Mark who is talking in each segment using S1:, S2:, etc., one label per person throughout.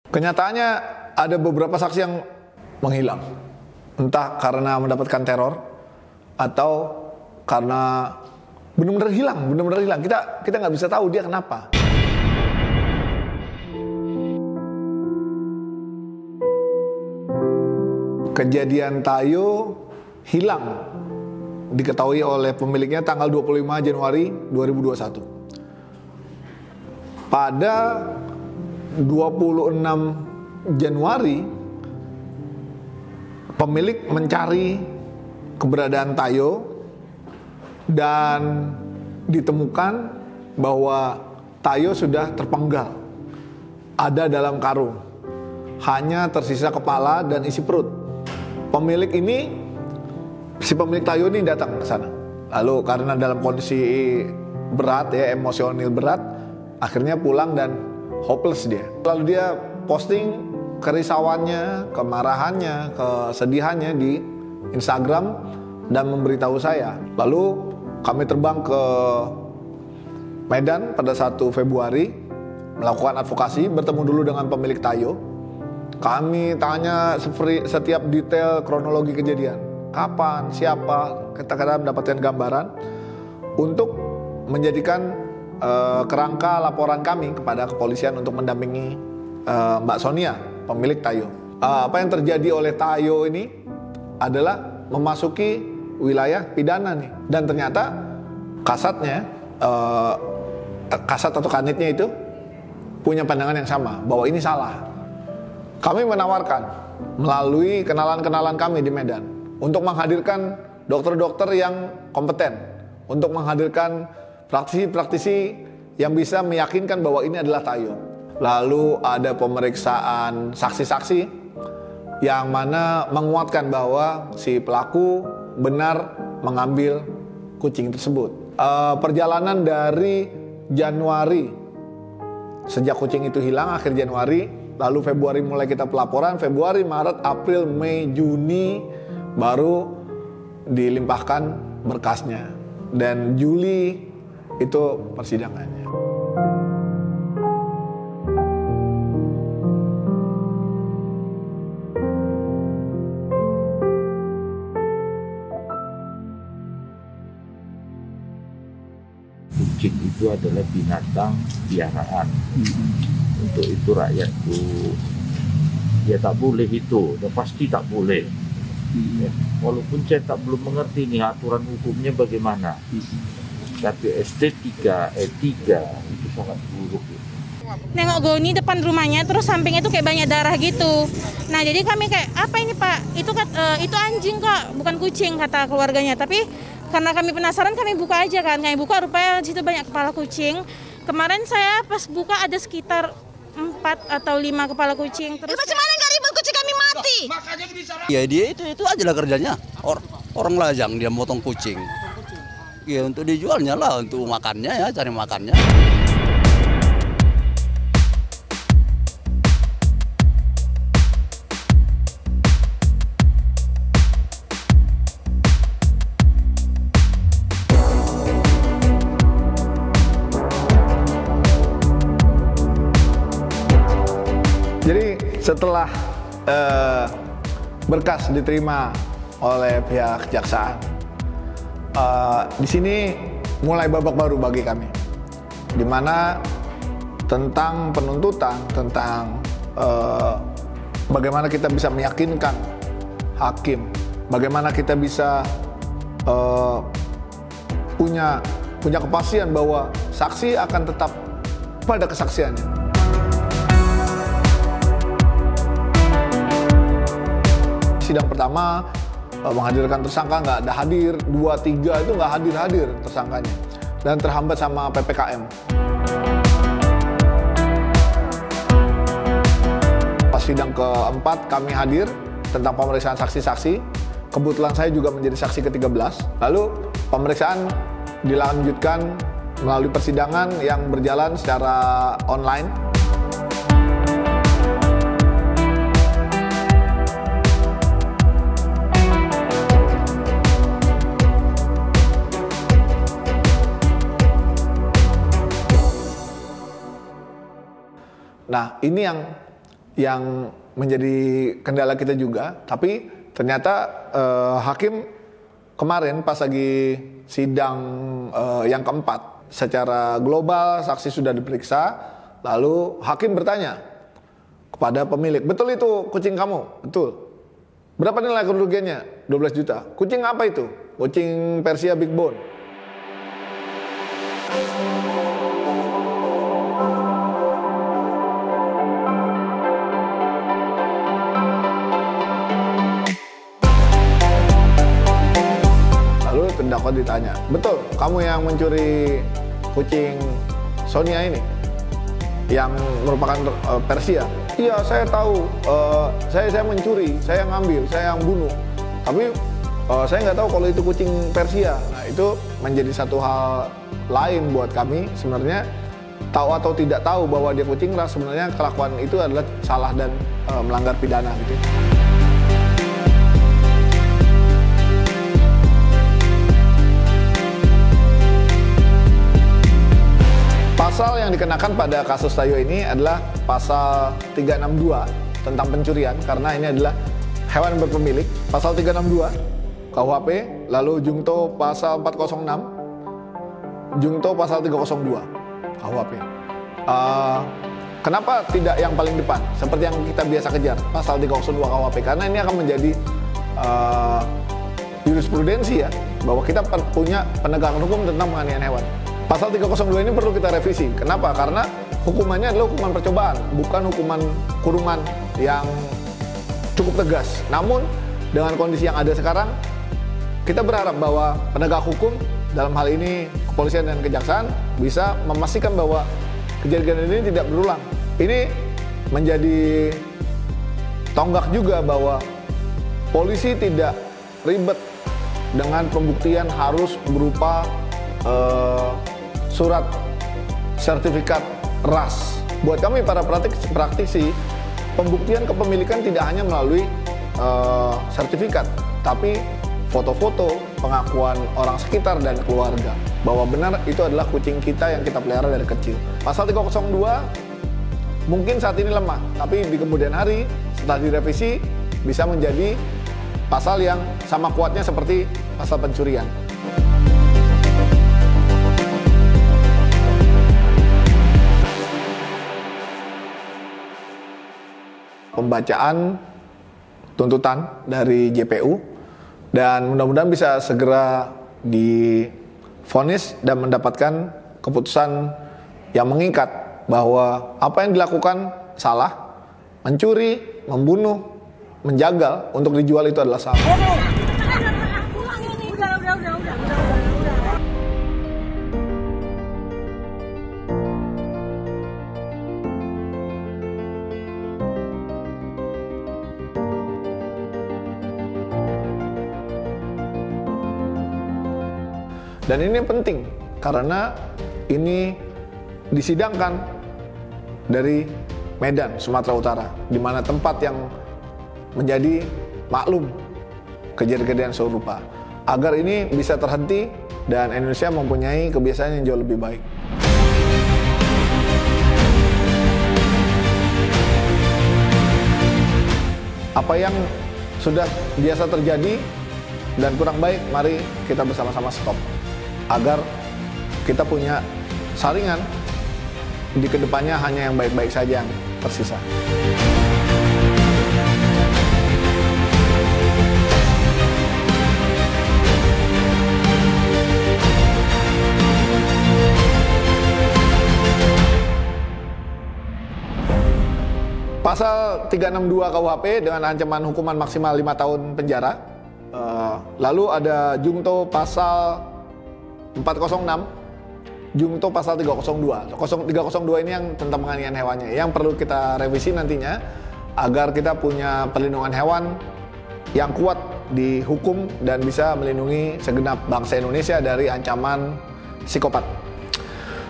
S1: Kenyataannya ada beberapa saksi yang menghilang, entah karena mendapatkan teror atau karena benar-benar hilang. Kita nggak bisa tahu dia kenapa. Kejadian Tayo hilang diketahui oleh pemiliknya tanggal 25 Januari 2021. Pada 26 Januari pemilik mencari keberadaan Tayo dan ditemukan bahwa Tayo sudah terpenggal, ada dalam karung, hanya tersisa kepala dan isi perut. Si pemilik Tayo ini datang ke sana. Lalu karena dalam kondisi berat ya, emosional berat, akhirnya pulang dan hopeless dia. Lalu dia posting kerisauannya, kemarahannya, kesedihannya di Instagram dan memberitahu saya. Lalu kami terbang ke Medan pada 1 Februari melakukan advokasi, bertemu dulu dengan pemilik Tayo. Kami tanya setiap detail kronologi kejadian. Kapan, siapa, kita mendapatkan gambaran untuk menjadikan kerangka laporan kami kepada kepolisian untuk mendampingi Mbak Sonia, pemilik Tayo. Apa yang terjadi oleh Tayo ini adalah memasuki wilayah pidana nih. Dan ternyata kasat atau kanitnya itu punya pandangan yang sama, bahwa ini salah. Kami menawarkan melalui kenalan-kenalan kami di Medan untuk menghadirkan dokter-dokter yang kompeten, untuk menghadirkan praktisi-praktisi yang bisa meyakinkan bahwa ini adalah Tayo. Lalu ada pemeriksaan saksi-saksi yang mana menguatkan bahwa si pelaku benar mengambil kucing tersebut. Perjalanan dari Januari, sejak kucing itu hilang akhir Januari, lalu Februari mulai kita pelaporan, Februari, Maret, April, Mei, Juni baru dilimpahkan berkasnya, dan Juli itu persidangannya.
S2: Kucing itu adalah binatang piaraan. Untuk itu rakyatku ya tak boleh itu, dan pasti tak boleh. Ya, walaupun saya belum mengerti nih aturan hukumnya bagaimana, tapi estetika, etika itu sangat buruk.
S3: Nengok Goni depan rumahnya, terus sampingnya tuh kayak banyak darah gitu. Nah jadi kami kayak, apa ini Pak? Itu anjing kok, bukan kucing, kata keluarganya. Tapi karena kami penasaran, kami buka aja kan. Kami buka, rupanya di situ banyak kepala kucing. Kemarin saya pas buka ada sekitar 4 atau 5 kepala kucing. Terus
S4: bagaimana nggak ribet, kucing kami mati?
S5: Ya dia itu aja lah kerjanya. Orang lajang dia motong kucing. Ya untuk dijualnya lah, untuk makannya ya, cari makannya.
S1: Jadi setelah berkas diterima oleh pihak kejaksaan, di sini mulai babak baru bagi kami, di mana tentang penuntutan, tentang bagaimana kita bisa meyakinkan hakim, bagaimana kita bisa punya kepastian bahwa saksi akan tetap pada kesaksiannya. Sidang pertama menghadirkan tersangka nggak ada hadir, 2, 3 itu nggak hadir tersangkanya, dan terhambat sama PPKM. Pas sidang keempat kami hadir tentang pemeriksaan saksi-saksi, kebetulan saya juga menjadi saksi ke-13. Lalu pemeriksaan dilanjutkan melalui persidangan yang berjalan secara online. Nah, ini yang menjadi kendala kita juga. Tapi ternyata hakim kemarin pas lagi sidang yang keempat, secara global saksi sudah diperiksa, lalu hakim bertanya kepada pemilik, betul itu kucing kamu? Betul. Berapa nilai kerugiannya? 12 juta. Kucing apa itu? Kucing Persia Big Bone. Lalu terdakwa ditanya, betul kamu yang mencuri kucing Sonia ini? Yang merupakan Persia? Iya, saya tahu. Saya mencuri, saya ngambil, saya yang bunuh. Tapi saya nggak tahu kalau itu kucing Persia. Nah, itu menjadi satu hal lain buat kami. Sebenarnya tahu atau tidak tahu bahwa dia kucing ras, sebenarnya kelakuan itu adalah salah dan melanggar pidana gitu. Pasal yang dikenakan pada kasus Tayo ini adalah pasal 362 tentang pencurian, karena ini adalah hewan berpemilik. Pasal 362 KUHP, lalu jungto pasal 406, jungto pasal 302 KUHP. Kenapa tidak yang paling depan seperti yang kita biasa kejar, pasal 302 KUHP? Karena ini akan menjadi jurisprudensi ya, bahwa kita punya penegakan hukum tentang penganiayaan hewan. Pasal 302 ini perlu kita revisi. Kenapa? Karena hukumannya adalah hukuman percobaan, bukan hukuman kurungan yang cukup tegas. Namun dengan kondisi yang ada sekarang, kita berharap bahwa penegak hukum, dalam hal ini kepolisian dan kejaksaan, bisa memastikan bahwa kejadian ini tidak berulang. Ini menjadi tonggak juga bahwa polisi tidak ribet dengan pembuktian harus berupa surat sertifikat ras. Buat kami para praktisi, pembuktian kepemilikan tidak hanya melalui sertifikat, tapi foto-foto, pengakuan orang sekitar dan keluarga bahwa benar itu adalah kucing kita yang kita pelihara dari kecil. Pasal 302 mungkin saat ini lemah, tapi di kemudian hari setelah direvisi bisa menjadi pasal yang sama kuatnya seperti pasal pencurian. Pembacaan tuntutan dari JPU, dan mudah-mudahan bisa segera divonis dan mendapatkan keputusan yang mengikat bahwa apa yang dilakukan salah, mencuri, membunuh, menjagal untuk dijual itu adalah salah. Dan ini penting karena ini disidangkan dari Medan, Sumatera Utara, di mana tempat yang menjadi maklum kejadian-kejadian serupa. Agar ini bisa terhenti dan Indonesia mempunyai kebiasaan yang jauh lebih baik. Apa yang sudah biasa terjadi dan kurang baik, mari kita bersama-sama stop. Agar kita punya saringan di kedepannya hanya yang baik-baik saja yang tersisa. Pasal 362 KUHP dengan ancaman hukuman maksimal 5 tahun penjara. Lalu ada jungto pasal 406, jungto pasal 302. 302 ini yang tentang penganiayaan hewannya, yang perlu kita revisi nantinya agar kita punya perlindungan hewan yang kuat di hukum dan bisa melindungi segenap bangsa Indonesia dari ancaman psikopat.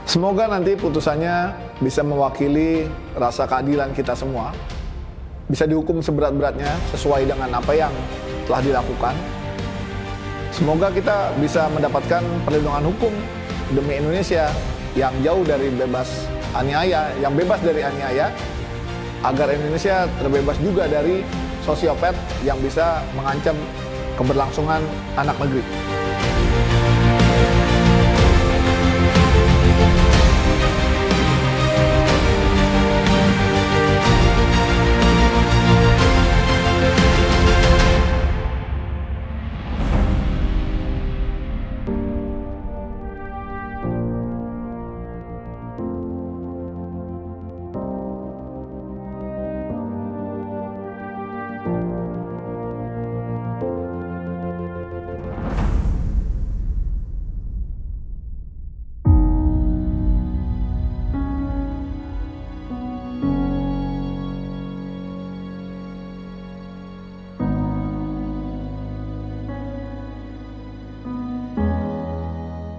S1: Semoga nanti putusannya bisa mewakili rasa keadilan kita semua, bisa dihukum seberat-beratnya sesuai dengan apa yang telah dilakukan. Semoga kita bisa mendapatkan perlindungan hukum demi Indonesia yang jauh dari bebas aniaya, yang bebas dari aniaya, agar Indonesia terbebas juga dari sosiopat yang bisa mengancam keberlangsungan anak negeri.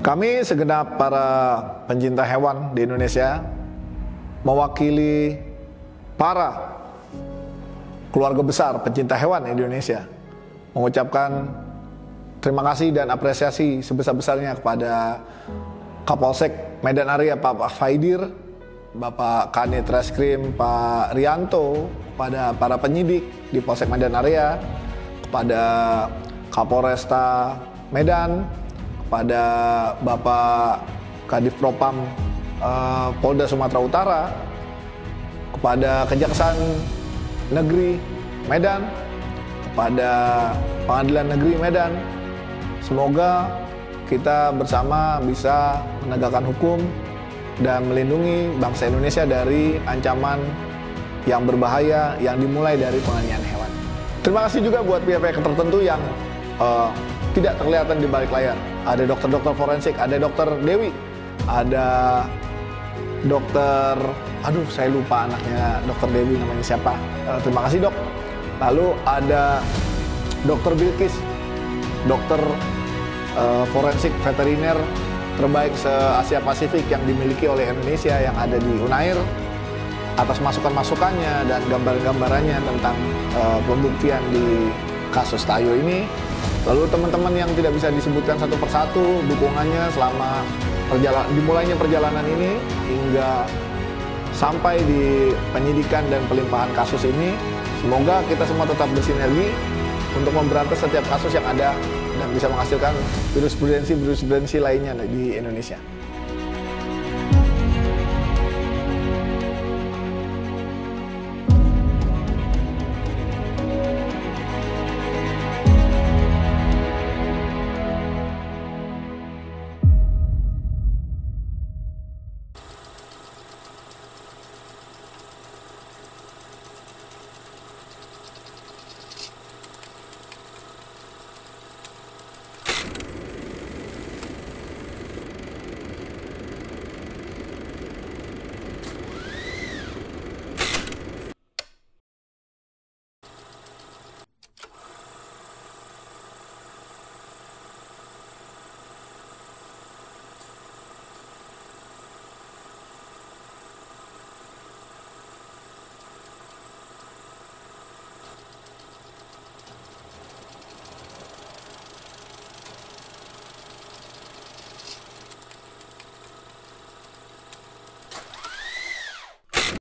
S1: Kami segenap para pencinta hewan di Indonesia mewakili para keluarga besar pencinta hewan di Indonesia mengucapkan terima kasih dan apresiasi sebesar-besarnya kepada Kapolsek Medan Area Pak Faidir, Bapak Kanit Reskrim Pak Rianto, kepada para penyidik di Polsek Medan Area, kepada Kapolresta Medan, kepada Bapak Kadif Propam Polda Sumatera Utara, kepada Kejaksaan Negeri Medan, kepada Pengadilan Negeri Medan. Semoga kita bersama bisa menegakkan hukum dan melindungi bangsa Indonesia dari ancaman yang berbahaya yang dimulai dari penganiayaan hewan. Terima kasih juga buat pihak-pihak tertentu yang tidak terlihat di balik layar. Ada dokter-dokter forensik, ada dokter Dewi, ada dokter, saya lupa anaknya dokter Dewi namanya siapa. Terima kasih dok. Lalu ada dokter Bilkis, dokter forensik veteriner terbaik se-Asia Pasifik yang dimiliki oleh Indonesia yang ada di Unair, atas masukan-masukannya dan gambar-gambarannya tentang pembuktian di kasus Tayo ini. Lalu teman-teman yang tidak bisa disebutkan satu persatu dukungannya selama dimulainya perjalanan ini hingga sampai di penyidikan dan pelimpahan kasus ini. Semoga kita semua tetap bersinergi untuk memberantas setiap kasus yang ada dan bisa menghasilkan jurisprudensi lainnya di Indonesia.